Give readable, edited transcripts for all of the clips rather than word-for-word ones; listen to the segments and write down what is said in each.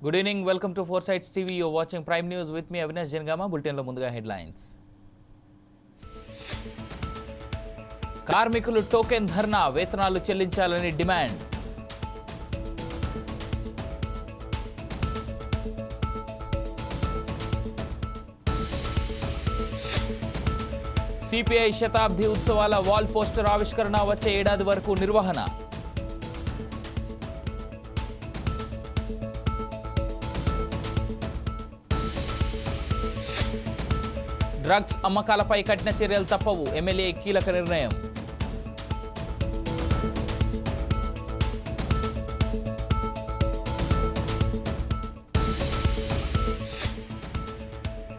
Good evening. Welcome to Foresights TV. You're watching Prime News with me, Avinash Jengama. Bulletin lo munduga headlines. కార్మికులు token ధర్నా వేతనాలు చెల్లించాలని demand. CPI శతాబ్ది ఉత్సవాల wall poster ఆవిష్కరణ వచ్చే ఏడాది వరకు నిర్వహణ. డ్రగ్స్ అమ్మకాలపై కఠిన చర్యలు తప్పవు, ఎమ్మెల్యే కీలక నిర్ణయం.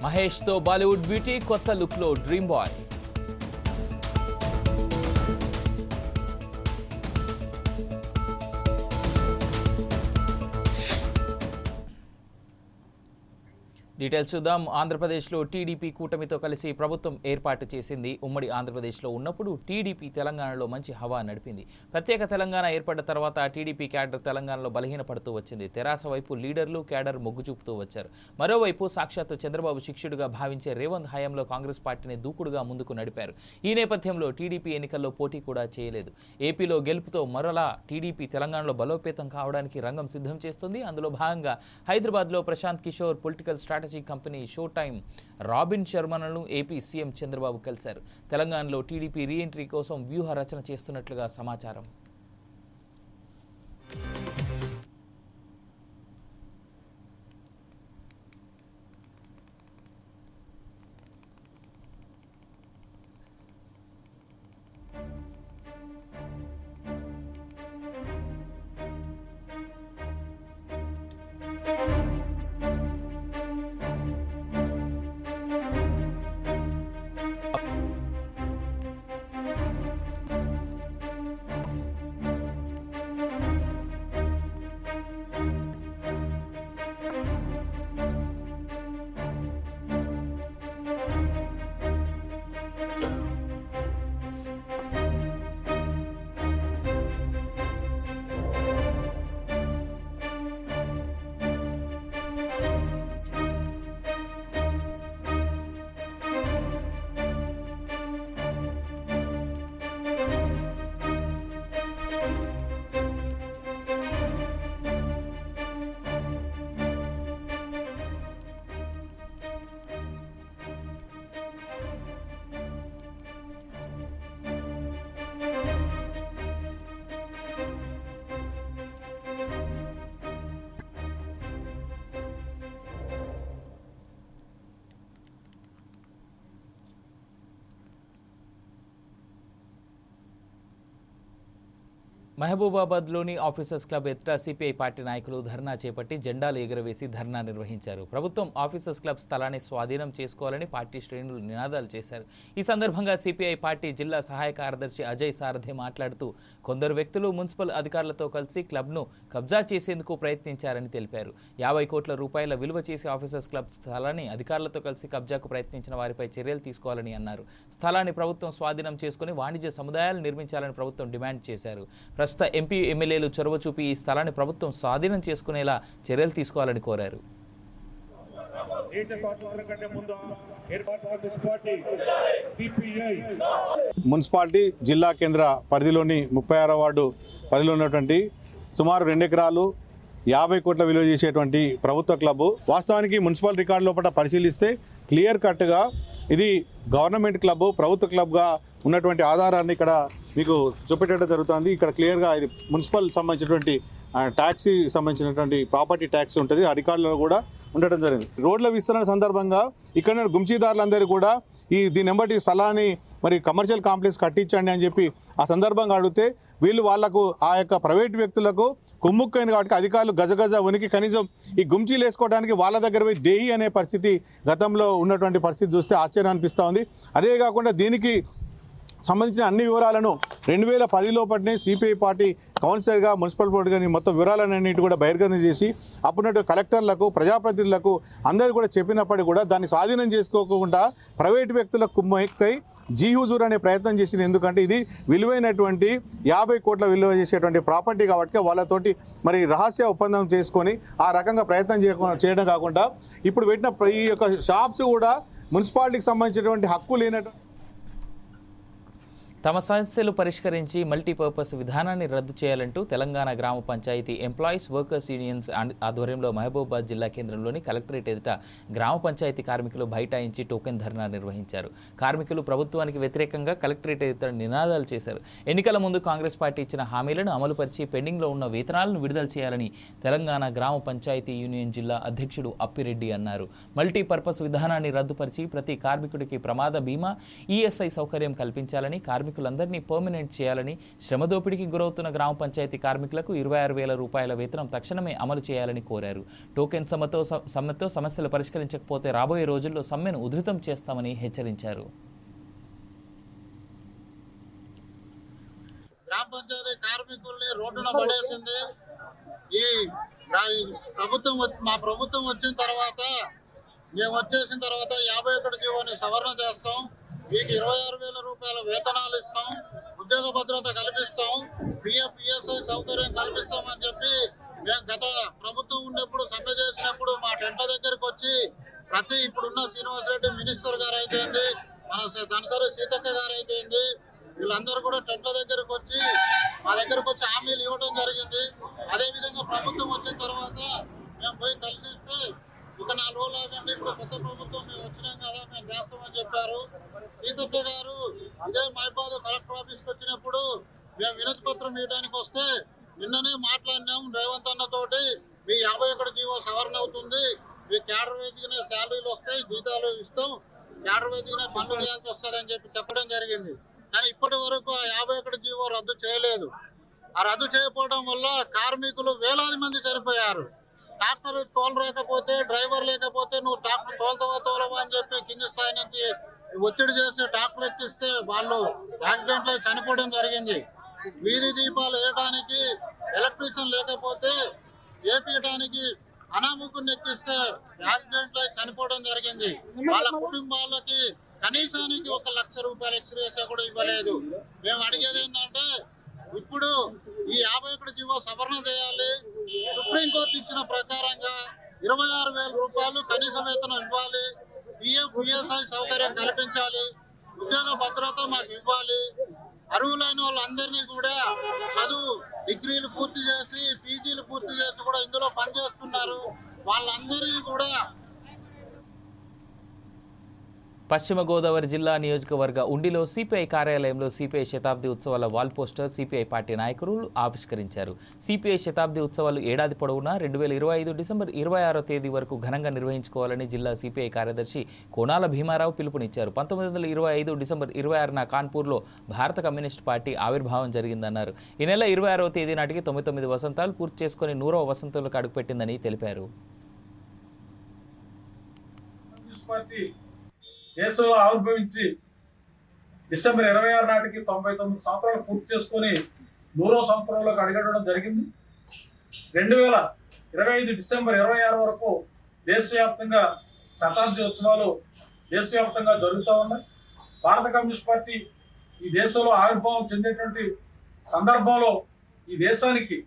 మహేష్తో బాలీవుడ్ బ్యూటీ కొత్త లుక్లో డ్రీమ్ బాయ్. డీటెయిల్స్ చూద్దాం. ఆంధ్రప్రదేశ్లో టీడీపీ కూటమితో కలిసి ప్రభుత్వం ఏర్పాటు చేసింది. ఉమ్మడి ఆంధ్రప్రదేశ్లో ఉన్నప్పుడు టీడీపీ తెలంగాణలో మంచి హవా నడిపింది. ప్రత్యేక తెలంగాణ ఏర్పడ్డ తర్వాత టీడీపీ క్యాడర్ తెలంగాణలో బలహీనపడుతూ వచ్చింది. తెరాస వైపు లీడర్లు క్యాడర్ మొగ్గు చూపుతూ వచ్చారు. మరోవైపు సాక్షాత్తు చంద్రబాబు శిష్యుడిగా భావించే రేవంత్ హయాంలో కాంగ్రెస్ పార్టీని దూకుడుగా ముందుకు నడిపారు. ఈ నేపథ్యంలో టీడీపీ ఎన్నికల్లో పోటీ కూడా చేయలేదు. ఏపీలో గెలుపుతో మరోలా టీడీపీ తెలంగాణలో బలోపేతం కావడానికి రంగం సిద్ధం చేస్తుంది. అందులో భాగంగా హైదరాబాద్లో Prashant Kishor political strategy company show time Robin శర్మలను ఏపీ సీఎం చంద్రబాబు కలిశారు. తెలంగాణలో టీడీపీ రీఎంట్రీ కోసం వ్యూహ రచన చేస్తున్నట్లుగా సమాచారం. మహబూబాబాద్లోని ఆఫీసర్స్ క్లబ్ ఎదుట సిపిఐ పార్టీ నాయకులు ధర్నా చేపట్టి జెండాలు ఎగురవేసి ధర్నా నిర్వహించారు. ప్రభుత్వం ఆఫీసర్స్ క్లబ్ స్థలాన్ని స్వాధీనం చేసుకోవాలని పార్టీ శ్రేణులు నినాదాలు చేశారు. ఈ సందర్భంగా సిపిఐ పార్టీ జిల్లా సహాయ కార్యదర్శి అజయ్ సారథి మాట్లాడుతూ కొందరు వ్యక్తులు మున్సిపల్ అధికారులతో కలిసి క్లబ్ను కబ్జా చేసేందుకు ప్రయత్నించారని తెలిపారు. 50 కోట్ల రూపాయల విలువ చేసే ఆఫీసర్స్ క్లబ్ స్థలాన్ని అధికారులతో కలిసి కబ్జాకు ప్రయత్నించిన వారిపై చర్యలు తీసుకోవాలని అన్నారు. స్థలాన్ని ప్రభుత్వం స్వాధీనం చేసుకుని వాణిజ్య సముదాయాలు నిర్మించాలని ప్రభుత్వం డిమాండ్ చేశారు. ప్రస్తుత ఎంపీ ఎమ్మెల్యేలు చొరవ చూపి ఈ స్థలాన్ని ప్రభుత్వం స్వాధీనం చేసుకునేలా చర్యలు తీసుకోవాలని కోరారు. మున్సిపాలిటీ జిల్లా కేంద్ర పరిధిలోని 36వ వార్డు పరిధిలో ఉన్నటువంటి సుమారు 2 ఎకరాలు 50 కోట్ల విలువ చేసేటువంటి ప్రభుత్వ క్లబ్ వాస్తవానికి మున్సిపల్ రికార్డు లోపల పరిశీలిస్తే క్లియర్ కట్గా ఇది గవర్నమెంట్ క్లబ్, ప్రభుత్వ క్లబ్గా ఉన్నటువంటి ఆధారాన్ని ఇక్కడ మీకు చూపెట్టడం జరుగుతుంది. ఇక్కడ క్లియర్గా ఇది మున్సిపల్ సంబంధించినటువంటి ట్యాక్సీ సంబంధించినటువంటి ప్రాపర్టీ ట్యాక్స్ ఉంటుంది, ఆ రికార్డులో కూడా ఉండటం జరిగింది. రోడ్ల విస్తరణ సందర్భంగా ఇక్కడ గుంచీదారులందరూ కూడా దీని వెంబటి స్థలాన్ని మరి కమర్షియల్ కాంప్లెక్స్ కట్టించండి అని చెప్పి ఆ సందర్భంగా అడిగితే వీళ్ళు వాళ్లకు ఆ యొక్క ప్రైవేట్ వ్యక్తులకు కుమ్ముక్కైన కాబట్టి అధికారులు గజగజ ఉనికి కనీసం ఈ గుంచీలు వేసుకోవడానికి వాళ్ళ దగ్గర పోయి దేహి అనే పరిస్థితి గతంలో ఉన్నటువంటి పరిస్థితి చూస్తే ఆశ్చర్యం అనిపిస్తూ ఉంది. అదే కాకుండా దీనికి సంబంధించిన అన్ని వివరాలను 2010 లోపటినే సిపిఐ పార్టీ కౌన్సిలర్గా మున్సిపల్ బోర్డుగా మొత్తం వివరాలన్నింటి కూడా బహిర్గతం చేసి అప్పుడున్నట్టు కలెక్టర్లకు ప్రజాప్రతినిధులకు అందరూ కూడా చెప్పినప్పటికీ కూడా దాన్ని స్వాధీనం చేసుకోకుండా ప్రైవేటు వ్యక్తులకు కుమ్మక్కై జీ హుజూర్ అనే ప్రయత్నం చేసింది. ఎందుకంటే ఇది విలువైనటువంటి 50 కోట్ల విలువ చేసేటువంటి ప్రాపర్టీ కాబట్టి వాళ్ళతోటి మరి రహస్య ఒప్పందం చేసుకొని ఆ రకంగా ప్రయత్నం చేయడం కాకుండా ఇప్పుడు పెట్టిన ఈ యొక్క షాప్స్ కూడా మున్సిపాలిటీకి సంబంధించినటువంటి హక్కు లేనటువంటి తమ సమస్యలు పరిష్కరించి మల్టీపర్పస్ విధానాన్ని రద్దు చేయాలంటూ తెలంగాణ గ్రామ పంచాయతీ ఎంప్లాయీస్ వర్కర్స్ యూనియన్స్ ఆధ్వర్యంలో మహబూబాబాద్ జిల్లా కేంద్రంలోని కలెక్టరేట్ ఎదుట గ్రామ పంచాయతీ కార్మికులు బైఠాయించి టోకెన్ ధర్నా నిర్వహించారు. కార్మికులు ప్రభుత్వానికి వ్యతిరేకంగా కలెక్టరేట్ ఎదుట నినాదాలు చేశారు. ఎన్నికల ముందు కాంగ్రెస్ పార్టీ ఇచ్చిన హామీలను అమలుపరిచి పెండింగ్లో ఉన్న వేతనాలను విడుదల చేయాలని తెలంగాణ గ్రామ పంచాయతీ యూనియన్ జిల్లా అధ్యక్షుడు అప్పిరెడ్డి అన్నారు. మల్టీపర్పస్ విధానాన్ని రద్దుపరిచి ప్రతి కార్మికుడికి ప్రమాద బీమా, ఈఎస్ఐ సౌకర్యం కల్పించాలని, కార్మికులందరినీ పర్మనెంట్ చేయాలని, శ్రమదోపిడికి గురవుతున్న గ్రామ పంచాయతీ కార్మికులకు 26,000 రూపాయల వేతనం తక్షణమే అమలు చేయాలని కోరారు. టోకెన్ సమ్మెతో సమస్యలు పరిష్కరించకపోతే రాబోయే రోజుల్లో సమ్మెను ఉధృతం చేస్తామని హెచ్చరించారు. గ్రామ పంచాయతీ కార్మికుల్ని రోడ్డున పడేసింది. ఈ మా ప్రభుత్వం వచ్చిన తర్వాత మేము వచ్చేసిన తర్వాత 51 జీవోని సవరణ చేస్తాం. మీకు 26,000 రూపాయల వేతనాలు ఇస్తాం, ఉద్యోగ భద్రత కల్పిస్తాం, పిఎఫ్ ఈఎస్ఐ సౌకర్యం కల్పిస్తామని చెప్పి మేము గత ప్రభుత్వం ఉన్నప్పుడు సమ్మె చేసినప్పుడు మా టెంట్ల దగ్గరికి వచ్చి ఇప్పుడున్న శ్రీనివాసరెడ్డి మినిస్టర్ గారు అయితేంది, మన ధనసరి సీతక్క గారు అయితేంది, వీళ్ళందరూ కూడా టెంట్ల దగ్గరకు వచ్చి మా దగ్గరకు వచ్చి హామీలు ఇవ్వడం జరిగింది. అదేవిధంగా ప్రభుత్వం వచ్చిన తర్వాత మేము పోయి కలిసిస్తే ఇక 4 రోజులు ఆగండి, ఇప్పుడు కొత్త ప్రభుత్వం మేము వచ్చినాం కదా మేము చేస్తామని చెప్పారు. సీతక్క గారు ఇదే మహిబాద్ కలెక్టర్ ఆఫీస్కి వచ్చినప్పుడు మేము వినతి పత్రం ఇవ్వడానికి వస్తే నిన్ననే మాట్లాడినాం రేవంత్ అన్నతోటి, మీ 51 జీవో సవరణ అవుతుంది, మీ క్యాడర్ వేదికనే శాలరీలు వస్తాయి, జీతాలు ఇస్తాం, క్యాడర్ వేదికనే పనులు చేయాల్సి వస్తుంది అని చెప్పడం జరిగింది. కానీ ఇప్పటి వరకు ఆ 51 జీవో రద్దు చేయలేదు. ఆ రద్దు చేయకపోవడం వల్ల కార్మికులు వేలాది మంది చనిపోయారు. ట్రాక్టర్ తోలలేకపోతే, డ్రైవర్ లేకపోతే నువ్వు ట్రాక్టర్ తోలవా అని చెప్పి కింది స్థాయి నుంచి ఒత్తిడి చేసి ట్రాక్టర్ ఎక్కిస్తే వాళ్ళు యాక్సిడెంట్లో చనిపోవడం జరిగింది. వీధి దీపాలు వేయడానికి ఎలక్ట్రీషియన్ లేకపోతే వేపించడానికి అనాముకుని ఎక్కిస్తే యాక్సిడెంట్లో చనిపోవడం జరిగింది. వాళ్ళ కుటుంబాలకి కనీసానికి 1 లక్ష రూపాయలు ఎక్స్రేస్ కూడా ఇవ్వలేదు. మేము అడిగేది ఏంటంటే ఇప్పుడు ఈ 51 జీవో సవరణ చేయాలి. సుప్రీంకోర్టు ఇచ్చిన ప్రకారంగా 26,000 రూపాయలు కనీస వేతనం ఇవ్వాలి, పిఎఫ్ ఈఎస్ఐ సౌకర్యం కల్పించాలి, ఉద్యోగ భద్రత మాకు ఇవ్వాలి. అర్హులైన వాళ్ళందరినీ కూడా చదువు డిగ్రీలు పూర్తి చేసి పీజీలు పూర్తి చేసి కూడా ఇందులో పనిచేస్తున్నారు. వాళ్ళందరినీ కూడా పశ్చిమ గోదావరి జిల్లా నియోజకవర్గ ఉండిలో సిపిఐ కార్యాలయంలో సిపిఐ శతాబ్ది ఉత్సవాల వాల్ పోస్టర్ సిపిఐ పార్టీ నాయకులు ఆవిష్కరించారు. సిపిఐ శతాబ్ది ఉత్సవాలు ఏడాది పొడవునా 2025 డిసెంబర్ 26వ తేదీ వరకు ఘనంగా నిర్వహించుకోవాలని జిల్లా సిపిఐ కార్యదర్శి కోనాల భీమారావు పిలుపునిచ్చారు. 1925 డిసెంబర్ 26న కాన్పూర్లో భారత కమ్యూనిస్ట్ పార్టీ ఆవిర్భావం జరిగిందన్నారు. ఈ నెల 26వ తేదీ నాటికి 99 వసంతాలు పూర్తి చేసుకుని 100వ వసంతంలోకి అడుగుపెట్టిందని తెలిపారు. దేశంలో ఆవిర్భవించి డిసెంబర్ 26 నాటికి 99 సంవత్సరాలు పూర్తి చేసుకొని 100వ సంవత్సరంలోకి అడుగడం జరిగింది. 2025 డిసెంబర్ 26 వరకు దేశవ్యాప్తంగా శతాబ్ది ఉత్సవాలు దేశవ్యాప్తంగా జరుగుతూ ఉన్నాయి. భారత కమ్యూనిస్ట్ పార్టీ ఈ దేశంలో ఆవిర్భావం చెందేటువంటి సందర్భంలో ఈ దేశానికి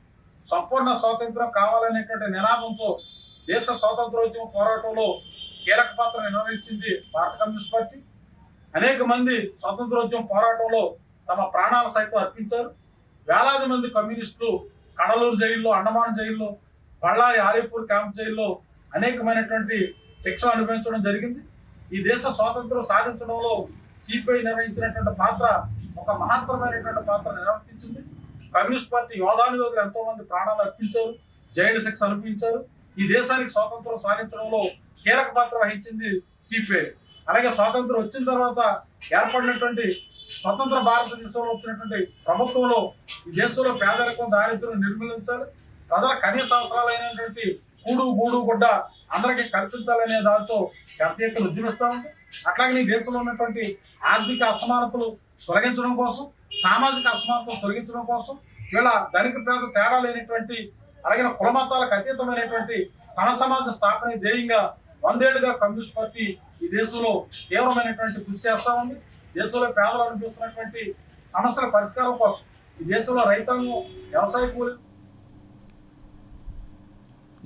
సంపూర్ణ స్వాతంత్రం కావాలనేటువంటి నినాదంతో దేశ స్వాతంత్రోద్యమ పోరాటంలో కీలక పాత్ర నిర్వహించింది భారత కమ్యూనిస్ట్ పార్టీ. అనేక మంది స్వాతంత్రోద్యమ పోరాటంలో తమ ప్రాణాలు సైతం అర్పించారు. వేలాది మంది కమ్యూనిస్టులు కడలూరు జైల్లో, అండమాన్ జైల్లో, బళ్ళారి ఆలీపూర్ క్యాంప్ జైల్లో అనేకమైనటువంటి శిక్షలు అనుభవించడం జరిగింది. ఈ దేశ స్వాతంత్రం సాధించడంలో సిపిఐ నిర్వహించినటువంటి పాత్ర ఒక మహత్తరమైనటువంటి పాత్ర నిర్వర్తించింది. కమ్యూనిస్ట్ పార్టీ యోధానుయోధులు ఎంతో మంది ప్రాణాలు అర్పించారు, జైలు శిక్ష అనుభవించారు. ఈ దేశానికి స్వాతంత్రం సాధించడంలో కీలక పాత్ర వహించింది సిపిఐ. అలాగే స్వాతంత్రం వచ్చిన తర్వాత ఏర్పడినటువంటి స్వతంత్ర భారతదేశంలో వచ్చినటువంటి ప్రభుత్వంలో ఈ దేశంలో పేదరికం, దారిద్ర్యం నిర్మూలించాలి, ప్రజల కనీస అవసరాలైనటువంటి కూడు గూడు గుడ్డ అందరికీ కల్పించాలనే దాంతో పెద్ద ఎత్తున ఉద్యమిస్తా ఉంది. అట్లాగే ఈ దేశంలో ఉన్నటువంటి ఆర్థిక అసమానతలు తొలగించడం కోసం, సామాజిక అసమానతలు తొలగించడం కోసం, ఇలా ధనిక పేద తేడా లేనటువంటి అలాగే కుల మతాలకు అతీతమైనటువంటి సమసమాజ స్థాపన ధ్యేయంగా 100 ఏళ్లుగా కమ్యూనిస్ట్ పార్టీ ఈ దేశంలో తీవ్రమైనటువంటి కృషి చేస్తా ఉంది. దేశంలో పేదలు అనుభవిస్తున్నటువంటి సమస్యల పరిష్కారం కోసం ఈ దేశంలో రైతాంగం, వ్యవసాయ కూలీలు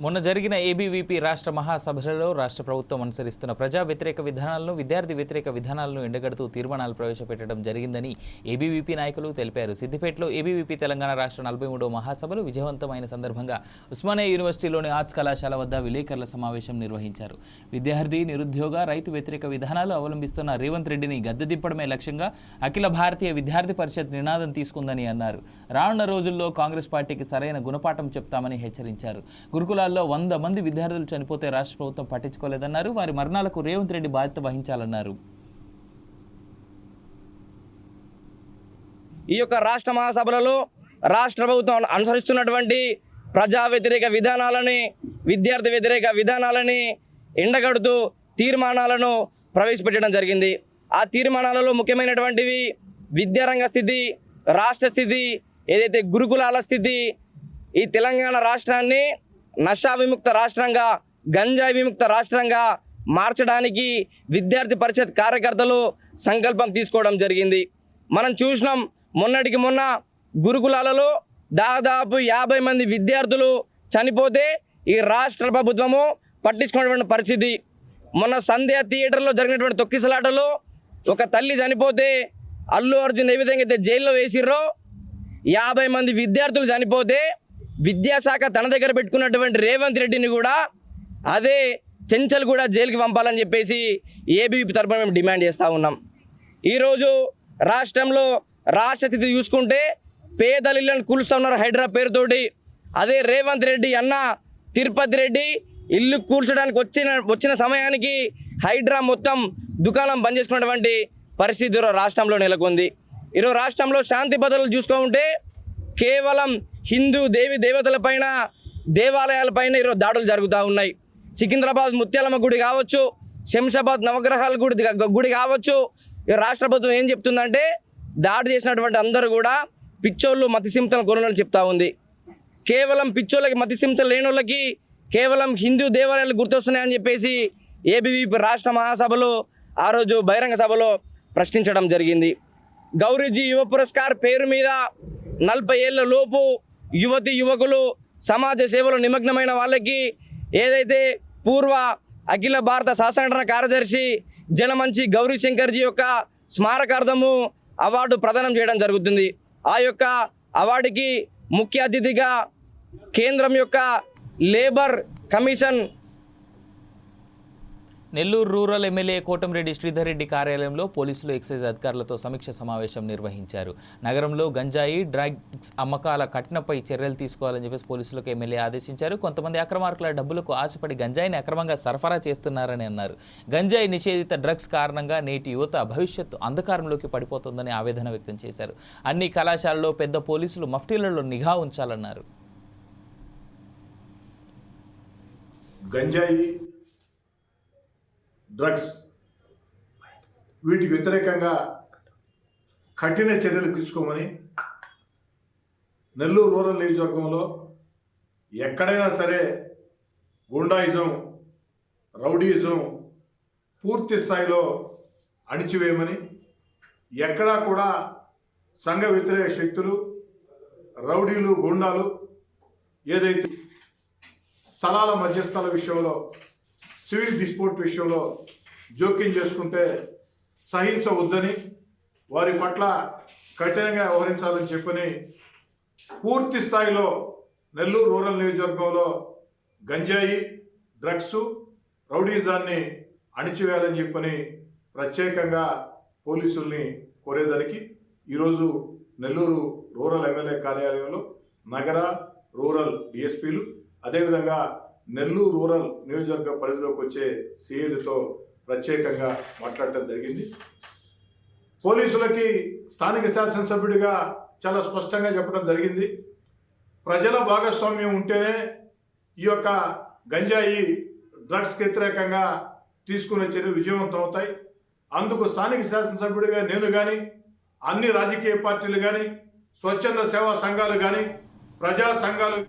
మొన్న జరిగిన ఏబీవీపీ రాష్ట్ర మహాసభలలో రాష్ట్ర ప్రభుత్వం అనుసరిస్తున్న ప్రజా వ్యతిరేక విధానాలను, విద్యార్థి వ్యతిరేక విధానాలను ఎండగడుతూ తీర్మానాలు ప్రవేశపెట్టడం జరిగిందని ఏబీవీపీ నాయకులు తెలిపారు. సిద్దిపేటలో ఏబీవీపీ తెలంగాణ రాష్ట్ర 43వ మహాసభలు విజయవంతమైన సందర్భంగా ఉస్మానియా యూనివర్సిటీలోని ఆర్ట్స్ కళాశాల వద్ద విలేకరుల సమావేశం నిర్వహించారు. విద్యార్థి, నిరుద్యోగ, రైతు వ్యతిరేక విధానాలు అవలంబిస్తున్న రేవంత్ రెడ్డిని గద్దెదింపడమే లక్ష్యంగా అఖిల భారతీయ విద్యార్థి పరిషత్ నినాదం తీసుకుందని అన్నారు. రానున్న రోజుల్లో కాంగ్రెస్ పార్టీకి సరైన గుణపాఠం చెప్తామని హెచ్చరించారు. గురుకులాల్లో 100 మంది విద్యార్థులు చనిపోతే రాష్ట్ర ప్రభుత్వం పట్టించుకోలేదన్నారు. వారి మరణాలకు రేవంత్ రెడ్డి బాధ్యత వహించాలన్నారు. ఈ యొక్క రాష్ట్ర మహాసభలలో రాష్ట్ర ప్రభుత్వం అనుసరిస్తున్నటువంటి ప్రజా వ్యతిరేక విధానాలని, విద్యార్థి వ్యతిరేక విధానాలని ఎండగడుతూ తీర్మానాలను ప్రవేశపెట్టడం జరిగింది. ఆ తీర్మానాలలో ముఖ్యమైనటువంటివి విద్యారంగ స్థితి, రాష్ట్ర స్థితి, ఏదైతే గురుకులాల స్థితి, ఈ తెలంగాణ రాష్ట్రాన్ని నషా విముక్త రాష్ట్రంగా, గంజాయి విముక్త రాష్ట్రంగా మార్చడానికి విద్యార్థి పరిషత్ కార్యకర్తలు సంకల్పం తీసుకోవడం జరిగింది. మనం చూసినాం, మొన్నటికి మొన్న గురుకులాలలో దాదాపు 50 మంది విద్యార్థులు చనిపోతే ఈ రాష్ట్ర ప్రభుత్వము పట్టించుకున్నటువంటి పరిస్థితి. మొన్న సంధ్య థియేటర్లో జరిగినటువంటి తొక్కిసలాటలో ఒక తల్లి చనిపోతే అల్లు అర్జున్ ఏ విధంగా అయితే జైల్లో వేసిర్రో, 50 మంది విద్యార్థులు చనిపోతే విద్యాశాఖ తన దగ్గర పెట్టుకున్నటువంటి రేవంత్ రెడ్డిని కూడా అదే చెంచల్ కూడా జైలుకి పంపాలని చెప్పేసి ఏబీవీపీ తరఫున మేము డిమాండ్ చేస్తూ ఉన్నాం. ఈరోజు రాష్ట్రంలో రాష్ట్ర స్థితి చూసుకుంటే పేదలిళ్ళను కూలుస్తూ ఉన్నారు హైడ్రా పేరుతోటి. అదే రేవంత్ రెడ్డి అన్న తిరుపతి రెడ్డి ఇల్లు కూల్చడానికి వచ్చిన సమయానికి హైడ్రా మొత్తం దుకాణం బంద్ చేసుకున్నటువంటి పరిస్థితి రాష్ట్రంలో నెలకొంది. ఈరోజు రాష్ట్రంలో శాంతి భద్రతలు చూసుకుంటే కేవలం హిందూ దేవతలపైన, దేవాలయాలపైన ఈరోజు దాడులు జరుగుతూ ఉన్నాయి. సికింద్రాబాద్ ముత్యాలమ్మ గుడి కావచ్చు, శంషాబాద్ నవగ్రహాల గుడి కావచ్చు. ఈ రాష్ట్ర ప్రభుత్వం ఏం చెప్తుందంటే దాడి చేసినటువంటి అందరూ కూడా పిచ్చోళ్ళు, మతిసింతలు కొనని చెప్తా ఉంది. కేవలం పిచ్చోళ్ళకి, మతిసింతలు లేని వాళ్ళకి కేవలం హిందూ దేవాలయాలు గుర్తొస్తున్నాయని చెప్పేసి ఏబీవీపీ రాష్ట్ర మహాసభలో ఆ రోజు బహిరంగ సభలో ప్రశ్నించడం జరిగింది. గౌరీజీ యువ పురస్కార్ పేరు మీద 40 ఏళ్ల లోపు యువతి యువకులు సమాజ సేవలో నిమగ్నమైన వాళ్ళకి ఏదైతే పూర్వ అఖిల భారత శాసన కార్యదర్శి జనమంచి గౌరీ శంకర్జీ యొక్క స్మారకార్థము అవార్డు ప్రదానం చేయడం జరుగుతుంది. ఆ యొక్క అవార్డుకి ముఖ్య అతిథిగా కేంద్రం యొక్క labour commission Nellore rural MLA Kotamreddy Sridhar Reddy కార్యాలయంలో పోలీసులు ఎక్సైజ్ అధికారులతో సమీక్ష సమావేశం నిర్వహించారు. నగరంలో గంజాయి, డ్రగ్స్ అమ్మకాల కఠినపై చర్యలు తీసుకోవాలని చెప్పేసి పోలీసులకు ఎమ్మెల్యే ఆదేశించారు. కొంతమంది అక్రమార్కుల డబ్బులకు ఆశపడి గంజాయిని అక్రమంగా సరఫరా చేస్తున్నారని అన్నారు. గంజాయి నిషేధిత డ్రగ్స్ కారణంగా నేటి యువత భవిష్యత్తు అంధకారంలోకి పడిపోతుందని ఆవేదన వ్యక్తం చేశారు. అన్ని కళాశాలలో పెద్ద పోలీసులు మఫ్టీలలో నిఘా ఉంచాలన్నారు. గంజాయి, డ్రగ్స్ వీటికి వ్యతిరేకంగా కఠిన చర్యలు తీసుకోమని నెల్లూరు రూరల్ నియోజకవర్గంలో ఎక్కడైనా సరే గూండాయిజం, రౌడీయిజం పూర్తి స్థాయిలో అణిచివేయమని, ఎక్కడా కూడా సంఘ వ్యతిరేక శక్తులు, రౌడీలు, గూండాలు ఏదైతే స్థలాల మధ్యస్థల విషయంలో, సివిల్ డిస్ప్యూట్ విషయంలో జోక్యం చేసుకుంటే సహించవద్దని, వారి పట్ల కఠినంగా వ్యవహరించాలని చెప్పని పూర్తి స్థాయిలో నెల్లూరు రూరల్ నియోజకవర్గంలో గంజాయి, డ్రగ్స్, రౌడీజాన్ని అణిచివేయాలని చెప్పని ప్రత్యేకంగా పోలీసుల్ని కోరేదానికి ఈరోజు నెల్లూరు రూరల్ ఎమ్మెల్యే కార్యాలయంలో నగర, రూరల్ డిఎస్పీలు, అదేవిధంగా నెల్లూరు రూరల్ నియోజకవర్గ పరిధిలోకి వచ్చే సీఏలతో ప్రత్యేకంగా మాట్లాడటం జరిగింది. పోలీసులకి స్థానిక శాసనసభ్యుడిగా చాలా స్పష్టంగా చెప్పడం జరిగింది. ప్రజల భాగస్వామ్యం ఉంటేనే ఈ యొక్క గంజాయి, డ్రగ్స్కి వ్యతిరేకంగా తీసుకునే చర్యలు విజయవంతం అవుతాయి. అందుకు స్థానిక శాసనసభ్యుడిగా నేను కానీ, అన్ని రాజకీయ పార్టీలు కానీ, స్వచ్ఛంద సేవా సంఘాలు కానీ, ప్రజా సంఘాలు.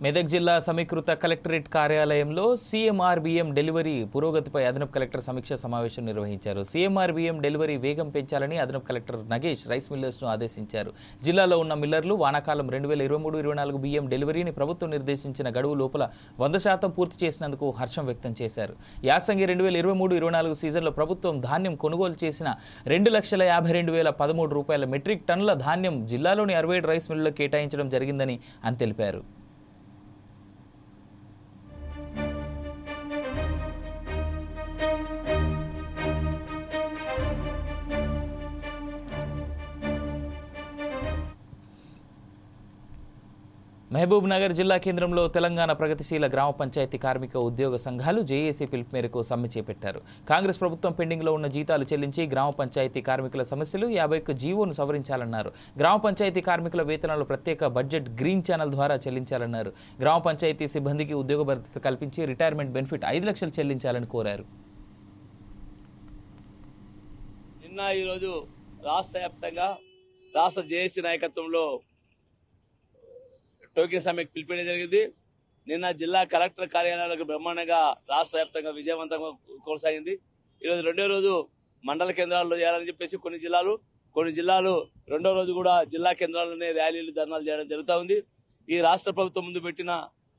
మెదక్ జిల్లా సమీకృత కలెక్టరేట్ కార్యాలయంలో సీఎంఆర్బీఎం డెలివరీ పురోగతిపై అదనపు కలెక్టర్ సమీక్ష సమావేశం నిర్వహించారు. సీఎంఆర్బీఎం డెలివరీ వేగం పెంచాలని అదనపు కలెక్టర్ నగేష్ రైస్ మిల్లర్స్ను ఆదేశించారు. జిల్లాలో ఉన్న మిల్లర్లు వానాకాలం 2023-24 బియ్యం డెలివరీని ప్రభుత్వం నిర్దేశించిన గడువు లోపల 100% పూర్తి చేసినందుకు హర్షం వ్యక్తం చేశారు. యాసంగి 2023-24 సీజన్లో ప్రభుత్వం ధాన్యం కొనుగోలు చేసిన 2,52,013 రూపాయల మెట్రిక్ టన్నుల ధాన్యం జిల్లాలోని 67 రైస్ మిల్లులకు కేటాయించడం జరిగిందని అని తెలిపారు. మహబూబ్ నగర్ జిల్లా కేంద్రంలో తెలంగాణ ప్రగతిశీల గ్రామ పంచాయతీ కార్మిక ఉద్యోగ సంఘాలు జేఏసీ పిలుపు మేరకు సమ్మె చేపట్టారు. కాంగ్రెస్ ప్రభుత్వం పెండింగ్లో ఉన్న జీతాలు చెల్లించి గ్రామ పంచాయతీ కార్మికుల సమస్యలు 51 జీవోను సవరించాలన్నారు. గ్రామ పంచాయతీ కార్మికుల వేతనాలు ప్రత్యేక బడ్జెట్ గ్రీన్ ఛానల్ ద్వారా చెల్లించాలన్నారు. గ్రామ పంచాయతీ సిబ్బందికి ఉద్యోగ భద్రత కల్పించి రిటైర్మెంట్ బెనిఫిట్ 5 లక్షలు చెల్లించాలని కోరారు. ఈరోజు రాష్ట్ర వ్యాప్తంగా రాష్ట్ర జేఏసీ నాయకత్వంలో టోకెన్ సమ్మెకు పిలిపించడం జరిగింది. నిన్న జిల్లా కలెక్టర్ కార్యాలయాలకు బ్రహ్మాండంగా రాష్ట్ర వ్యాప్తంగా విజయవంతంగా కొనసాగింది. ఈరోజు రెండో రోజు మండల కేంద్రాల్లో చేయాలని చెప్పేసి కొన్ని జిల్లాలు రెండో రోజు కూడా జిల్లా కేంద్రాల్లోనే ర్యాలీలు ధర్నాలు చేయడం జరుగుతూ ఉంది. ఈ రాష్ట్ర ప్రభుత్వం ముందు పెట్టిన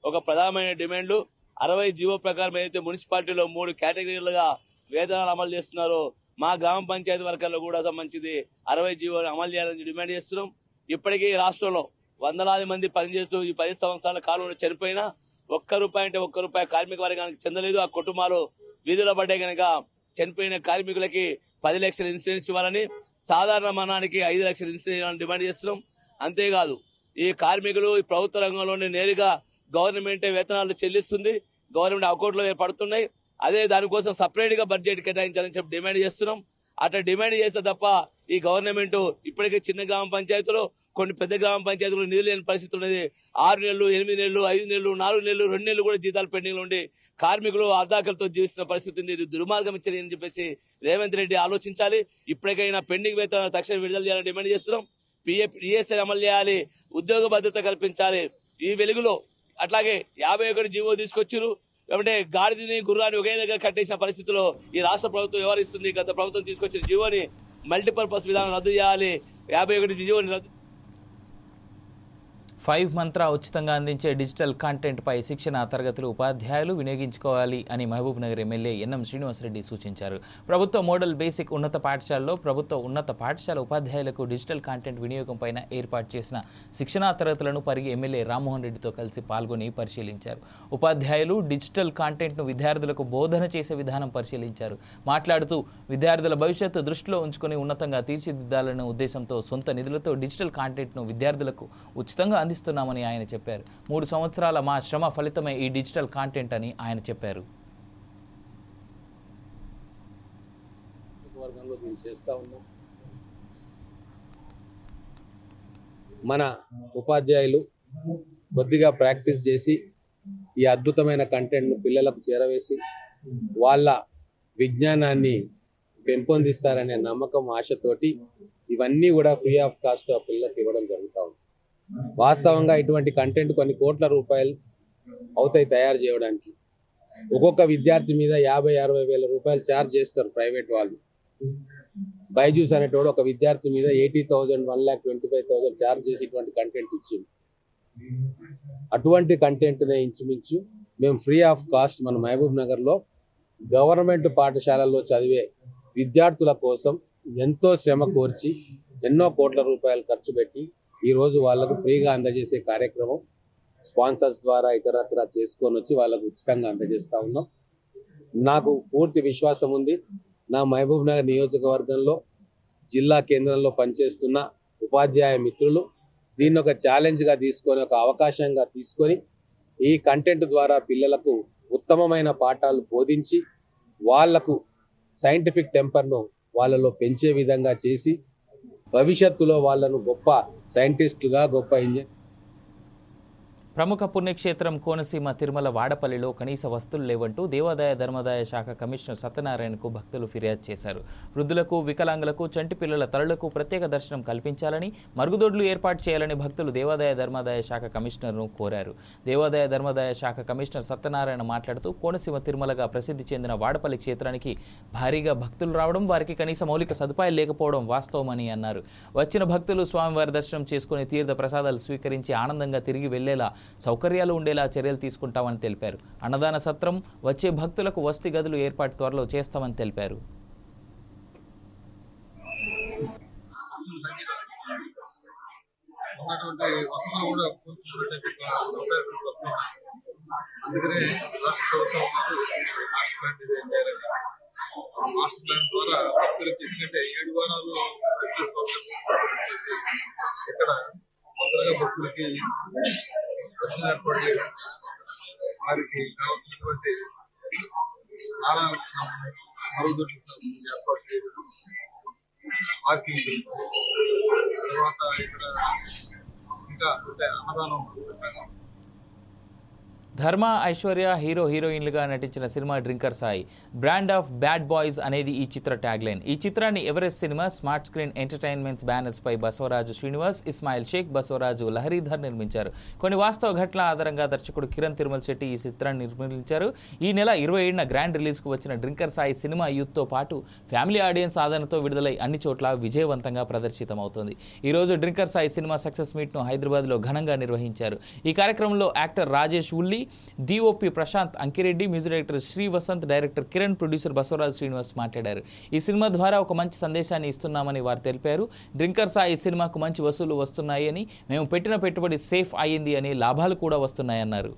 ఒక ప్రధానమైన డిమాండ్లు 60 జీవో ప్రకారం ఏదైతే మున్సిపాలిటీలో 3 కేటగిరీలుగా వేతనాలు అమలు చేస్తున్నారో మా గ్రామ పంచాయతీ వర్గాల్లో కూడా సంబంధించింది 60 జీవోలు అమలు చేయాలని డిమాండ్ చేస్తున్నాం. ఇప్పటికీ రాష్ట్రంలో వందలాది మంది పనిచేస్తూ ఈ 10 సంవత్సరాల కాలంలో చనిపోయినా ఒక్క రూపాయి కార్మిక వర్గానికి చెందలేదు. ఆ కుటుంబాలు వీధిలో పడ్డే కనుక చనిపోయిన కార్మికులకి 10 లక్షల ఇన్సూరెన్స్ ఇవ్వాలని, సాధారణ మరణానికి 5 లక్షల ఇన్సూరెన్స్ ఇవ్వాలని డిమాండ్ చేస్తున్నాం. అంతేకాదు ఈ కార్మికులు ఈ ప్రభుత్వ రంగంలోనే నేరుగా గవర్నమెంటే వేతనాలు చెల్లిస్తుంది, గవర్నమెంట్ అకౌంట్లో పడుతున్నాయి. అదే దానికోసం సపరేట్ గా బడ్జెట్ కేటాయించాలని చెప్పి డిమాండ్ చేస్తున్నాం. అట్లా డిమాండ్ చేస్తే తప్ప ఈ గవర్నమెంట్ ఇప్పటికే చిన్న గ్రామ పంచాయతీలో కొన్ని పెద్ద గ్రామ పంచాయతీలు నిధులు లేని పరిస్థితి ఉన్నది. 6 నెలలు, 8 నెలలు, 5 నెలలు, 4 నెలలు, 2 నెలలు కూడా జీతాలు పెండింగ్ ఉండి కార్మికులు అర్ధాకలతో జీవిస్తున్న పరిస్థితి ఉంది. ఇది దుర్మార్గం ఇచ్చని అని చెప్పేసి రేవంత్ రెడ్డి ఆలోచించాలి. ఇప్పటికైనా పెండింగ్ వేతనాలు తక్షణం విడుదల చేయాలని డిమాండ్ చేస్తున్నాం. పిఎస్ఐ అమలు చేయాలి, ఉద్యోగ భద్రత కల్పించాలి. ఈ వెలుగులో అట్లాగే 51 జీవో తీసుకొచ్చారు. అంటే గాడిదని గుర్రాన్ని ఒకే దగ్గర కట్టేసిన పరిస్థితిలో ఈ రాష్ట్ర ప్రభుత్వం వ్యవహరిస్తుంది. గత ప్రభుత్వం తీసుకొచ్చిన జీవోని మల్టీపర్పస్ విధానం రద్దు చేయాలి. 51 జీవోని రద్దు. 5 మంత్ర ఉచితంగా అందించే డిజిటల్ కంటెంట్ పై శిక్షణ తరగతులు ఉపాధ్యాయులు వినియోగించుకోవాలి అని మహబూబ్ నగర్ ఎమ్మెల్యే ఎన్ఎం శ్రీనివాసరెడ్డి సూచించారు. ప్రభుత్వ మోడల్ బేసిక్ ఉన్నత పాఠశాలలో ప్రభుత్వ ఉన్నత పాఠశాల ఉపాధ్యాయులకు డిజిటల్ కంటెంట్ వినియోగం పైన ఏర్పాటు చేసిన శిక్షణా తరగతులను పరిగి ఎమ్మెల్యే రామ్మోహన్ రెడ్డితో కలిసి పాల్గొని పరిశీలించారు. ఉపాధ్యాయులు డిజిటల్ కంటెంట్ను విద్యార్థులకు బోధన చేసే విధానం పరిశీలించారు. మాట్లాడుతూ విద్యార్థుల భవిష్యత్తు దృష్టిలో ఉంచుకొని ఉన్నతంగా తీర్చిదిద్దాలనే ఉద్దేశంతో సొంత నిధులతో డిజిటల్ కంటెంట్ను విద్యార్థులకు ఉచితంగా అందిస్తున్నామని ఆయన చెప్పారు. 3 సంవత్సరాల మా శ్రమ ఫలితమే ఈ డిజిటల్ కాంటెంట్ అని ఆయన చెప్పారు. వర్గంలో మేము చేస్తూ ఉన్నాం. మన ఉపాధ్యాయులు కొద్దిగా ప్రాక్టీస్ చేసి ఈ అద్భుతమైన కంటెంట్ను పిల్లలకు చేరవేసి వాళ్ళ విజ్ఞానాన్ని పెంపొందిస్తారనే నమ్మకం, ఆశతోటి ఇవన్నీ కూడా ఫ్రీ ఆఫ్ కాస్ట్ ఆ పిల్లలకు ఇవ్వడం జరుగుతూ ఉంది. వాస్తవంగా ఇటువంటి కంటెంట్ కొన్ని కోట్ల రూపాయలు అవుతాయి తయారు చేయడానికి. ఒక్కొక్క విద్యార్థి మీద 50-60 వేల రూపాయలు ఛార్జ్ చేస్తారు ప్రైవేట్ వాళ్ళు. బైజూస్ అనేటోడు ఒక విద్యార్థి మీద 80,000, 1,25,000 ఛార్జ్ చేసి ఇటువంటి కంటెంట్ ఇచ్చింది. అటువంటి కంటెంట్నే ఇంచుమించు మేము ఫ్రీ ఆఫ్ కాస్ట్ మన మహబూబ్ నగర్లో గవర్నమెంట్ పాఠశాలల్లో చదివే విద్యార్థుల కోసం ఎంతో శ్రమ కోర్చి ఎన్నో కోట్ల రూపాయలు ఖర్చు పెట్టి ఈరోజు వాళ్ళకు ఫ్రీగా అందజేసే కార్యక్రమం స్పాన్సర్స్ ద్వారా ఇతరత్ర చేసుకొని వచ్చి వాళ్ళకు ఉచితంగా అందజేస్తూ ఉన్నాం. నాకు పూర్తి విశ్వాసం ఉంది, నా మహబూబ్ నగర్ నియోజకవర్గంలో జిల్లా కేంద్రంలో పనిచేస్తున్న ఉపాధ్యాయ మిత్రులు దీన్ని ఒక ఛాలెంజ్గా తీసుకొని, ఒక అవకాశంగా తీసుకొని ఈ కంటెంట్ ద్వారా పిల్లలకు ఉత్తమమైన పాఠాలు బోధించి వాళ్లకు సైంటిఫిక్ టెంపర్ను వాళ్ళలో పెంచే విధంగా చేసి భవిష్యత్తులో వాళ్ళను గొప్ప సైంటిస్టులుగా, గొప్ప ఇంజనీర్. ప్రముఖ పుణ్యక్షేత్రం కోనసీమ తిరుమల వాడపల్లిలో కనీస వస్తువులు లేవంటూ దేవాదాయ ధర్మాదాయ శాఖ కమిషనర్ సత్యనారాయణకు భక్తులు ఫిర్యాదు చేశారు. వృద్ధులకు, వికలాంగులకు, చంటి పిల్లల తల్లులకు ప్రత్యేక దర్శనం కల్పించాలని, మరుగుదొడ్లు ఏర్పాటు చేయాలని భక్తులు దేవాదాయ ధర్మాదాయ శాఖ కమిషనర్ను కోరారు. దేవాదాయ ధర్మాదాయ శాఖ కమిషనర్ సత్యనారాయణ మాట్లాడుతూ కోనసీమ తిరుమలగా ప్రసిద్ధి చెందిన వాడపల్లి క్షేత్రానికి భారీగా భక్తులు రావడం, వారికి కనీస మౌలిక సదుపాయాలు లేకపోవడం వాస్తవమని అన్నారు. వచ్చిన భక్తులు స్వామివారి దర్శనం చేసుకుని తీర్థ ప్రసాదాలు స్వీకరించి ఆనందంగా తిరిగి వెళ్లేలా సౌకర్యాలు ఉండేలా చర్యలు తీసుకుంటామని తెలిపారు. అన్నదాన సత్రం, వచ్చే భక్తులకు వసతి గదులు ఏర్పాటు త్వరలో చేస్తామని తెలిపారు. అందుకనే రాష్ట్ర ప్రభుత్వం మాస్టర్ ప్లాన్ ద్వారా భక్తులకి ఎందుకంటే 7 వారాలు ఇక్కడ తొందరగా భక్తులకి దర్శనం ఏర్పాటు చేయడం, వారికి కావాల్సినటువంటి స్నానాలకు సంబంధించి మరుగుదొడ్లకు సంబంధించి ఏర్పాటు చేయడం, పార్కింగ్ తర్వాత ఇక్కడ ఇంకా అన్నదానం. ధర్మ, ఐశ్వర్య హీరో హీరోయిన్లుగా నటించిన cinema drinker Sai, brand of bad boys అనేది ఈ చిత్ర ట్యాగ్లైన్. ఈ చిత్రాన్ని Everest cinema, smart screen entertainments banners పై బసవరాజు శ్రీనివాస్, ఇస్మాయిల్ షేక్, బసవరాజు లహరీధర్ నిర్మించారు. కొన్ని వాస్తవ ఘటనల ఆధారంగా దర్శకుడు కిరణ్ తిరుమల్ శెట్టి ఈ చిత్రాన్ని నిర్మించారు. ఈ నెల 27న గ్రాండ్ రిలీజ్కు వచ్చిన డ్రింకర్ సాయి సినిమా యూత్తో పాటు ఫ్యామిలీ ఆడియన్స్ ఆదరణతో విడుదలై అన్ని చోట్ల విజయవంతంగా ప్రదర్శితమవుతోంది. ఈరోజు డ్రింకర్ సాయి సినిమా సక్సెస్ మీట్ను హైదరాబాద్లో ఘనంగా నిర్వహించారు. ఈ కార్యక్రమంలో actor Rajesh Ulli, DOP Prashanth Ankireddy, music director Sri Vasanth, director Kiran, producer Basavaraju Srinivas మాట్లాడారు. ఈ సినిమా ద్వారా ఒక మంచి సందేశాన్ని ఇస్తున్నామని వారు తెలిపారు. డ్రింకర్ సాయి సినిమాకు మంచి వసూలు వస్తున్నాయి అని, మేము పెట్టిన పెట్టుబడి సేఫ్ అయ్యింది అని, లాభాలు కూడా వస్తున్నాయన్నారు.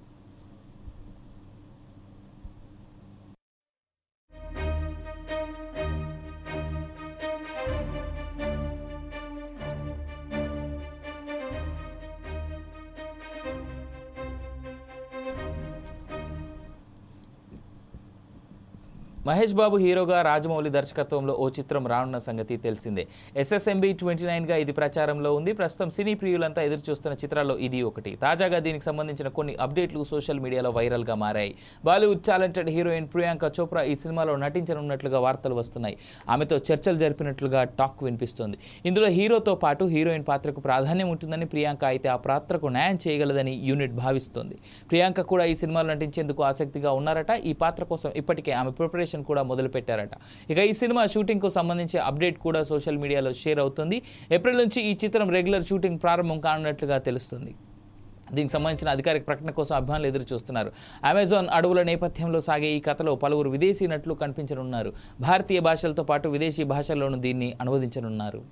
మహేష్ బాబు హీరోగా, రాజమౌళి దర్శకత్వంలో ఓ చిత్రం రానున్న సంగతి తెలిసిందే. SSMB 29గా ఇది ప్రచారంలో ఉంది. ప్రస్తుతం సినీ ప్రియులంతా ఎదురు చూస్తున్న చిత్రాల్లో ఇది ఒకటి. తాజాగా దీనికి సంబంధించిన కొన్ని అప్డేట్లు సోషల్ మీడియాలో వైరల్గా మారాయి. బాలీవుడ్ టాలెంటెడ్ హీరోయిన్ ప్రియాంక చోప్రా ఈ సినిమాలో నటించనున్నట్లుగా వార్తలు వస్తున్నాయి. ఆమెతో చర్చలు జరిపినట్లుగా టాక్ వినిపిస్తోంది. ఇందులో హీరోతో పాటు హీరోయిన్ పాత్రకు ప్రాధాన్యం ఉంటుందని, ప్రియాంక అయితే ఆ పాత్రకు న్యాయం చేయగలదని యూనిట్ భావిస్తోంది. ప్రియాంక కూడా ఈ సినిమాలో నటించేందుకు ఆసక్తిగా ఉన్నారట. ఈ పాత్ర కోసం ఇప్పటికే ఆమె ప్రిపరేషన్ కూడా మొదలు పెట్టారట. ఇక ఈ సినిమా షూటింగ్ కు సంబంధించి అప్డేట్ కూడా సోషల్ మీడియాలో షేర్ అవుతుంది. ఏప్రిల్ నుంచి ఈ చిత్రం రెగ్యులర్ షూటింగ్ ప్రారంభం కానున్నట్లుగా తెలుస్తుంది. దీనికి సంబంధించిన అధికారిక ప్రకటన కోసం అభిమానులు ఎదురు చూస్తున్నారు. అమెజాన్ అడవుల నేపథ్యంలో సాగే ఈ కథలో పలువురు విదేశీ నటులు కనిపించనున్నారు. భారతీయ భాషలతో పాటు విదేశీ భాషల్లోనూ దీన్ని అనువదించనున్నారు.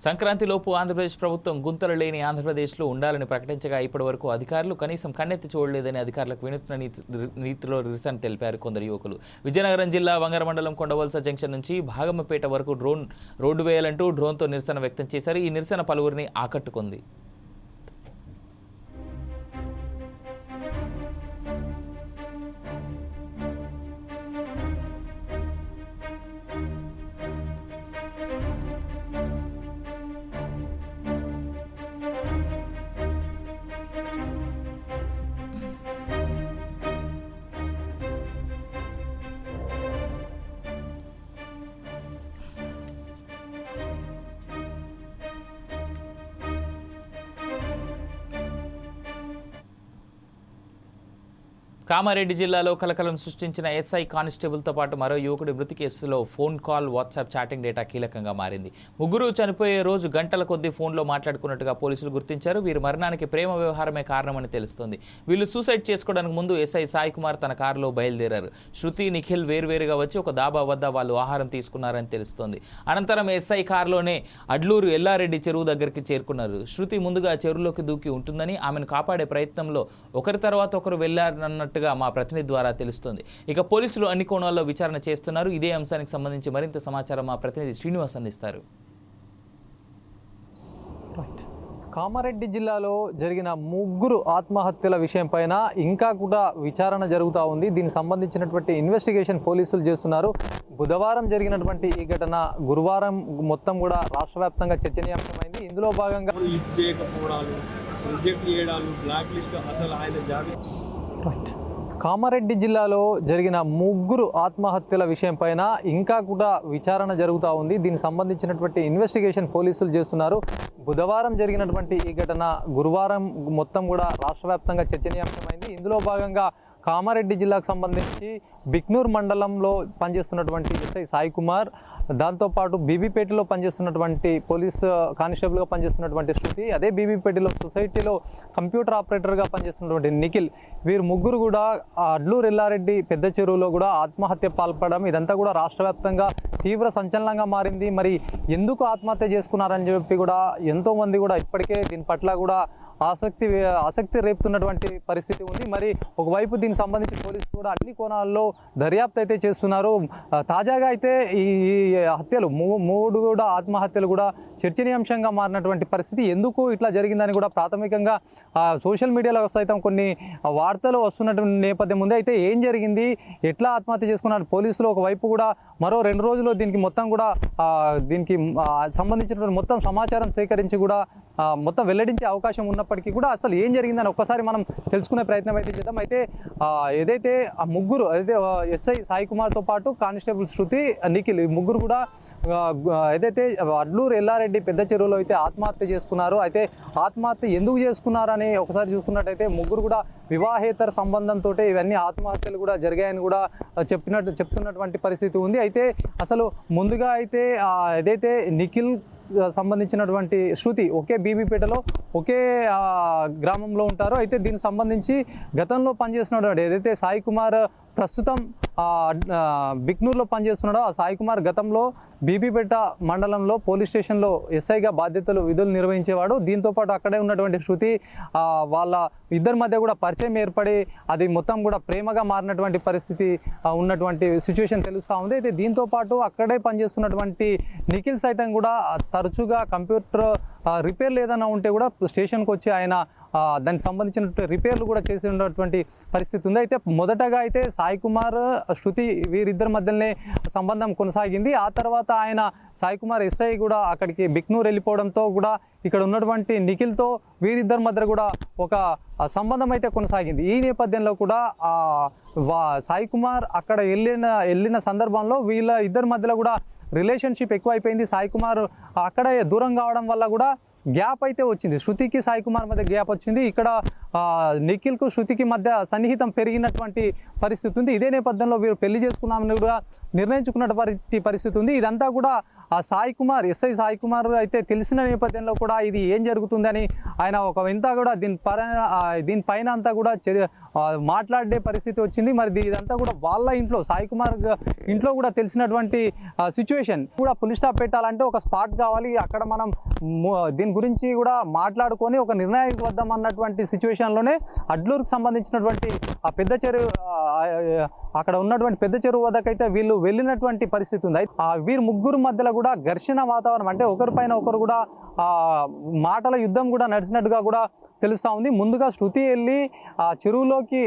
సంక్రాంతిలోపు ఆంధ్రప్రదేశ్ ప్రభుత్వం గుంతలు లేని ఆంధ్రప్రదేశ్లో ఉండాలని ప్రకటించగా ఇప్పటి వరకు అధికారులు కనీసం కన్నెత్తి చూడలేదని అధికారులకు వినూత్న నీతిలో నిరసన తెలిపారు కొందరు యువకులు. విజయనగరం జిల్లా వంగర మండలం కొండవలస జంక్షన్ నుంచి భాగమ్మపేట వరకు రోడ్డు వేయాలంటూ డ్రోన్తో నిరసన వ్యక్తం చేశారు. ఈ నిరసన పలువురిని ఆకట్టుకుంది. కామారెడ్డి జిల్లాలో కలకలం సృష్టించిన ఎస్ఐ కానిస్టేబుల్తో పాటు మరో యువకుడి మృతి కేసులో phone call, WhatsApp chatting data కీలకంగా మారింది. ముగ్గురు చనిపోయే రోజు గంటల కొద్దీ ఫోన్లో మాట్లాడుకున్నట్టుగా పోలీసులు గుర్తించారు. వీరి మరణానికి ప్రేమ వ్యవహారమే కారణమని తెలుస్తోంది. వీళ్ళు సూసైడ్ చేసుకోవడానికి ముందు ఎస్ఐ సాయి కుమార్ తన కారులో బయలుదేరారు. శృతి, నిఖిల్ వేరువేరుగా వచ్చి ఒక దాబా వద్ద వాళ్ళు ఆహారం తీసుకున్నారని తెలుస్తోంది. అనంతరం ఎస్ఐ కారులోనే అడ్లూరు ఎల్లారెడ్డి చెరువు దగ్గరికి చేరుకున్నారు. శృతి ముందుగా చెరువులోకి దూకి ఉంటుందని, ఆమెను కాపాడే ప్రయత్నంలో ఒకరి తర్వాత ఒకరు వెళ్లారన్నట్టు చేస్తున్నట్టుగా మా ప్రతినిధి ద్వారా తెలుస్తుంది. ఇక పోలీసులు అన్ని కోణాల్లో విచారణ చేస్తున్నారు. ఇదే అంశానికి సంబంధించి మరింత సమాచారం మా ప్రతినిధి శ్రీనివాస్ అందిస్తారు. కామారెడ్డి జిల్లాలో జరిగిన 3 ఆత్మహత్యల విషయం పైన ఇంకా కూడా విచారణ జరుగుతూ ఉంది. దీనికి సంబంధించినటువంటి ఇన్వెస్టిగేషన్ పోలీసులు చేస్తున్నారు. బుధవారం జరిగినటువంటి ఈ ఘటన గురువారం మొత్తం కూడా రాష్ట్ర వ్యాప్తంగా చర్చనీయాంశమైంది. ఇందులో భాగంగా లిఫ్ట్ చేయకపోవడాలు, రిజెక్ట్ చేయడాలు, బ్లాక్ లిస్ట్ అసలు ఆయన జాబితా. కామారెడ్డి జిల్లాలో జరిగిన 3 ఆత్మహత్యల విషయం పైన ఇంకా కూడా విచారణ జరుగుతూ ఉంది. దీనికి సంబంధించినటువంటి ఇన్వెస్టిగేషన్ పోలీసులు చేస్తున్నారు. బుధవారం జరిగినటువంటి ఈ ఘటన గురువారం మొత్తం కూడా రాష్ట్ర వ్యాప్తంగా చర్చనీయాంశమైంది. ఇందులో భాగంగా కామారెడ్డి జిల్లాకు సంబంధించి బిక్నూర్ మండలంలో పనిచేస్తున్నటువంటి ఎస్ఐ సాయి కుమార్, దాంతోపాటు బీబీపేటలో పనిచేస్తున్నటువంటి పోలీస్ కానిస్టేబుల్గా పనిచేస్తున్నటువంటి శృతి, అదే బీబీపేటలో సొసైటీలో కంప్యూటర్ ఆపరేటర్గా పనిచేస్తున్నటువంటి నిఖిల్, వీరు 3 కూడా అడ్లూరు ఎల్లారెడ్డి పెద్ద చెరువులో కూడా ఆత్మహత్య పాల్పడడం ఇదంతా కూడా రాష్ట్ర వ్యాప్తంగా తీవ్ర సంచలనంగా మారింది. మరి ఎందుకు ఆత్మహత్య చేసుకున్నారని చెప్పి కూడా ఎంతోమంది కూడా ఇప్పటికే దీని పట్ల కూడా ఆసక్తి రేపుతున్నటువంటి పరిస్థితి ఉంది. మరి ఒకవైపు దీనికి సంబంధించి పోలీసులు కూడా అన్ని కోణాల్లో దర్యాప్తు అయితే చేస్తున్నారు. తాజాగా అయితే ఈ హత్యలు 3 కూడా ఆత్మహత్యలు కూడా చర్చనీయాంశంగా మారినటువంటి పరిస్థితి. ఎందుకు ఇట్లా జరిగిందని కూడా ప్రాథమికంగా సోషల్ మీడియాలో సైతం కొన్ని వార్తలు వస్తున్నటువంటి నేపథ్యం ఉంది. అయితే ఏం జరిగింది, ఎట్లా ఆత్మహత్య చేసుకున్నారు పోలీసులు ఒకవైపు కూడా మరో 2 రోజుల్లో దీనికి మొత్తం కూడా దీనికి సంబంధించినటువంటి మొత్తం సమాచారం సేకరించి కూడా మొత్తం వెల్లడించే అవకాశం ఉన్నప్పటికీ కూడా అసలు ఏం జరిగిందని ఒక్కసారి మనం తెలుసుకునే ప్రయత్నం అయితే చేద్దాం. అయితే ఏదైతే ఆ 3 అయితే ఎస్ఐ సాయి కుమార్తో పాటు కానిస్టేబుల్ శృతి, నిఖిల్, ఈ 3 కూడా ఏదైతే అడ్లూరు ఎల్లారెడ్డి పెద్ద చెరువులో అయితే ఆత్మహత్య చేసుకున్నారు. అయితే ఆత్మహత్య ఎందుకు చేసుకున్నారని ఒకసారి చూసుకున్నట్టయితే 3 కూడా వివాహేతర సంబంధంతో ఇవన్నీ ఆత్మహత్యలు కూడా జరిగాయని కూడా చెప్తున్నటువంటి పరిస్థితి ఉంది. అయితే అసలు ముందుగా అయితే ఏదైతే నిఖిల్ సంబంధించినటువంటి శృతి ఒకే బీబీపేటలో ఒకే గ్రామంలో ఉంటారు. అయితే దీనికి సంబంధించి గతంలో పనిచేస్తున్నటువంటి ఏదైతే సాయి కుమార్ ప్రస్తుతం బిక్నూర్లో పనిచేస్తున్నాడో ఆ సాయి కుమార్ గతంలో బీబీపేట మండలంలో పోలీస్ స్టేషన్లో ఎస్ఐగా విధులు నిర్వహించేవాడు. దీంతోపాటు అక్కడే ఉన్నటువంటి శృతి వాళ్ళ ఇద్దరి మధ్య కూడా పరిచయం ఏర్పడి అది మొత్తం కూడా ప్రేమగా మారినటువంటి పరిస్థితి ఉన్నటువంటి సిచ్యువేషన్ తెలుస్తూ ఉంది. అయితే దీంతోపాటు అక్కడే పనిచేస్తున్నటువంటి నిఖిల్ సైతం కూడా తరచుగా కంప్యూటర్ రిపేర్లు ఏదైనా ఉంటే కూడా స్టేషన్కి వచ్చి ఆయన దానికి సంబంధించిన రిపేర్లు కూడా చేసినటువంటి పరిస్థితి ఉంది. అయితే మొదటగా అయితే సాయి కుమార్ శృతి వీరిద్దరి మధ్యలోనే సంబంధం కొనసాగింది. ఆ తర్వాత ఆయన సాయి కుమార్ ఎస్ఐ కూడా అక్కడికి బిక్నూర్ వెళ్ళిపోవడంతో కూడా ఇక్కడ ఉన్నటువంటి నిఖిల్తో వీరిద్దరి మధ్య కూడా ఒక సంబంధం అయితే కొనసాగింది. ఈ నేపథ్యంలో కూడా సాయి కుమార్ అక్కడ వెళ్ళిన సందర్భంలో వీళ్ళ ఇద్దరి మధ్యలో కూడా రిలేషన్షిప్ ఎక్కువైపోయింది. సాయి కుమార్ అక్కడ దూరం కావడం వల్ల కూడా గ్యాప్ అయితే వచ్చింది. శృతికి సాయి కుమార్ మధ్య గ్యాప్ వచ్చింది. ఇక్కడ నిఖిల్కు శృతికి మధ్య సన్నిహితం పెరిగినటువంటి పరిస్థితి ఉంది. ఇదే నేపథ్యంలో వీరు పెళ్లి చేసుకున్నామని కూడా నిర్ణయించుకున్నటువంటి పరిస్థితి ఉంది. ఇదంతా కూడా సాయి కుమార్ ఎస్ఐ సాయి కుమార్ అయితే తెలిసిన నేపథ్యంలో కూడా ఇది ఏం జరుగుతుందని ఆయన ఒక ఇంత కూడా దీనిపైన అంతా కూడా మాట్లాడే పరిస్థితి వచ్చింది. మరి ఇదంతా కూడా వాళ్ళ ఇంట్లో సాయి కుమార్ ఇంట్లో కూడా తెలిసినటువంటి సిచ్యువేషన్ కూడా ఫుల్ స్టాప్ పెట్టాలంటే ఒక స్పాట్ కావాలి. అక్కడ మనం దీని గురించి కూడా మాట్లాడుకొని ఒక నిర్ణయానికి వద్దాం అన్నటువంటి సిచ్యువేషన్లోనే అడ్లూరుకు సంబంధించినటువంటి ఆ పెద్ద చెరువు అక్కడ ఉన్నటువంటి పెద్ద చెరువు వద్దకైతే వీళ్ళు వెళ్ళినటువంటి పరిస్థితి ఉంది. వీరు 3 మధ్యలో కూడా ఘర్షణ వాతావరణం అంటే ఒకరిపైన ఒకరు కూడా మాటల యుద్ధం కూడా నడిచినట్టుగా కూడా తెలుస్తూ ఉంది. ముందుగా శృతి వెళ్ళి ఆ చెరువులోకి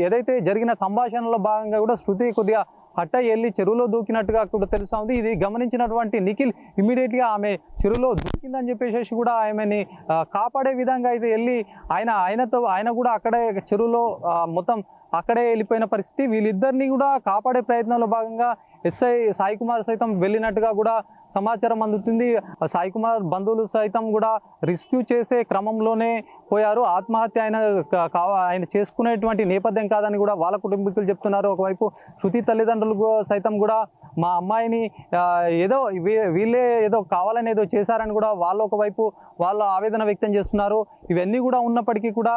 ఏదైతే జరిగిన సంభాషణలో భాగంగా కూడా శృతి కొద్దిగా హట్ట వెళ్ళి చెరువులో దూకినట్టుగా కూడా తెలుస్తూ ఉంది. ఇది గమనించినటువంటి నిఖిల్ ఇమీడియట్గా ఆమె చెరువులో దూకిందని చెప్పేసి కూడా ఆమెని కాపాడే విధంగా అయితే వెళ్ళి ఆయన కూడా అక్కడే చెరువులో మొత్తం అక్కడే వెళ్ళిపోయిన పరిస్థితి. వీళ్ళిద్దరిని కూడా కాపాడే ప్రయత్నంలో భాగంగా ఎస్ఐ సాయి కుమార్ సైతం వెళ్ళినట్టుగా కూడా సమాచారం అందుతుంది. సాయి కుమార్ బంధువులు సైతం కూడా రెస్క్యూ చేసే క్రమంలోనే పోయారు. ఆత్మహత్య ఆయన చేసుకునేటువంటి నేపథ్యం కాదని కూడా వాళ్ళ కుటుంబీకులు చెప్తున్నారు. ఒకవైపు శృతి తల్లిదండ్రులు సైతం కూడా మా అమ్మాయిని ఏదో వీళ్ళే ఏదో కావాలని ఏదో చేశారని కూడా వాళ్ళు ఒకవైపు వాళ్ళు ఆవేదన వ్యక్తం చేస్తున్నారు. ఇవన్నీ కూడా ఉన్నప్పటికీ కూడా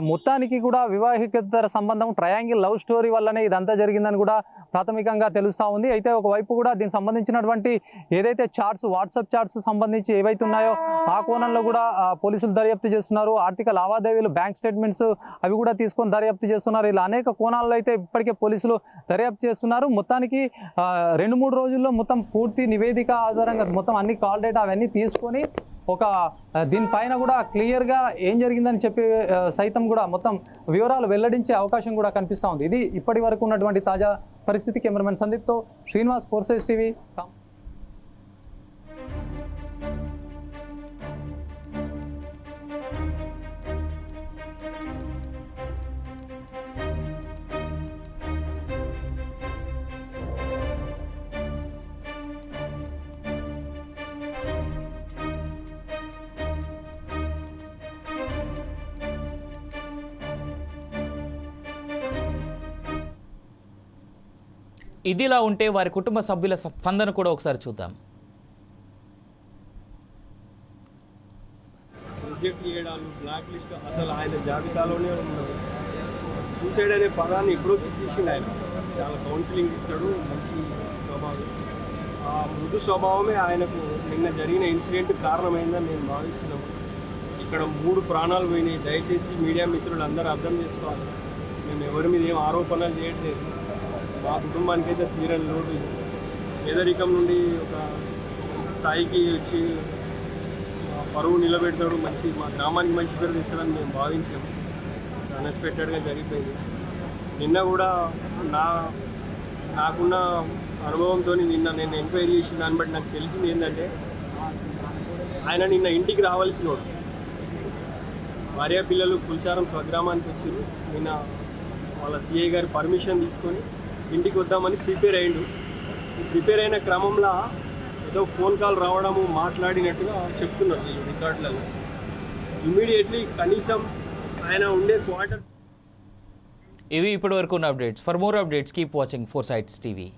మొత్తానికి కూడా వివాహికేతర సంబంధం ట్రయాంగిల్ లవ్ స్టోరీ వల్లనే ఇదంతా జరిగిందని కూడా ప్రాథమికంగా తెలుస్తూ ఉంది. అయితే ఒకవైపు కూడా దీనికి సంబంధించినటువంటి ఏదైతే చార్ట్స్, వాట్సాప్ చార్ట్స్ సంబంధించి ఏవైతే ఉన్నాయో ఆ కోణంలో కూడా పోలీసులు దర్యాప్తు చేస్తున్నారు. ఆర్థిక లావాదేవీలు, బ్యాంక్ స్టేట్మెంట్స్ అవి కూడా తీసుకొని దర్యాప్తు చేస్తున్నారు. ఇలా అనేక కోణాల్లో అయితే ఇప్పటికే పోలీసులు దర్యాప్తు చేస్తున్నారు. మొత్తానికి 2-3 రోజుల్లో మొత్తం పూర్తి నివేదిక ఆధారంగా మొత్తం అన్ని కాల్ డేటా అవన్నీ తీసుకొని ఒక దీనిపైన కూడా క్లియర్గా ఏం జరిగిందని చెప్పి సైతం కూడా మొత్తం వివరాలు వెల్లడించే అవకాశం కూడా కనిపిస్తూ ఉంది. ఇది ఇప్పటి వరకు ఉన్నటువంటి తాజా పరిస్థితి. కెమెరామెన్ సందీప్తో శ్రీనివాస్, 4 టీవీ. ఇదిలా ఉంటే వారి కుటుంబ సభ్యుల స్పందన కూడా ఒకసారి చూద్దాం. రిజెక్ట్ చేయడాలు, బ్లాక్ లిస్ట్ అసలు ఆయన జాబితాలోనే ఉన్నారు. సూసైడ్ అనే పదాన్ని ఎప్పుడో తీసేసిండు ఆయన. చాలా కౌన్సిలింగ్ ఇస్తాడు, మంచి స్వభావం. ఆ మృదు స్వభావమే ఆయనకు నిన్న జరిగిన ఇన్సిడెంట్ కారణమైందని నేను భావిస్తున్నాను. ఇక్కడ 3 ప్రాణాలు పోయినాయి. దయచేసి మీడియా మిత్రులు అందరూ అర్థం చేసుకోవాలి. మేము ఎవరి మీద ఏం ఆరోపణలు చేయట్లేదు. మా కుటుంబానికి అయితే తీరని లోటు. పేదరికం నుండి ఒక మంచి స్థాయికి వచ్చి పరువు నిలబెడతాడు, మంచి మా గ్రామానికి మంచి పేరు తెస్తాడని మేము భావించాము. అన్ఎక్స్పెక్టెడ్గా జరిగిపోయింది. నిన్న కూడా నాకున్న అనుభవంతో నిన్న నేను ఎంక్వైరీ చేసిన దాన్ని బట్టి నాకు తెలిసింది ఏంటంటే, ఆయన నిన్న ఇంటికి రావాల్సినోడు. భార్య పిల్లలు కుల్చారం స్వగ్రామానికి వచ్చారు. నిన్న వాళ్ళ సిఐ గారి పర్మిషన్ తీసుకొని ఇంటికి వద్దామని ప్రిపేర్ అయ్యిండు. ప్రిపేర్ అయిన క్రమంలో ఏదో ఫోన్ కాల్ రావడము, మాట్లాడినట్టుగా చెప్తున్నారు వీళ్ళు రికార్డులలో. ఇమ్మీడియట్లీ కనీసం ఆయన ఉండే క్వార్టర్. ఇవి ఇప్పటివరకు ఉన్న updates. For more updates keep watching 4 Sides TV.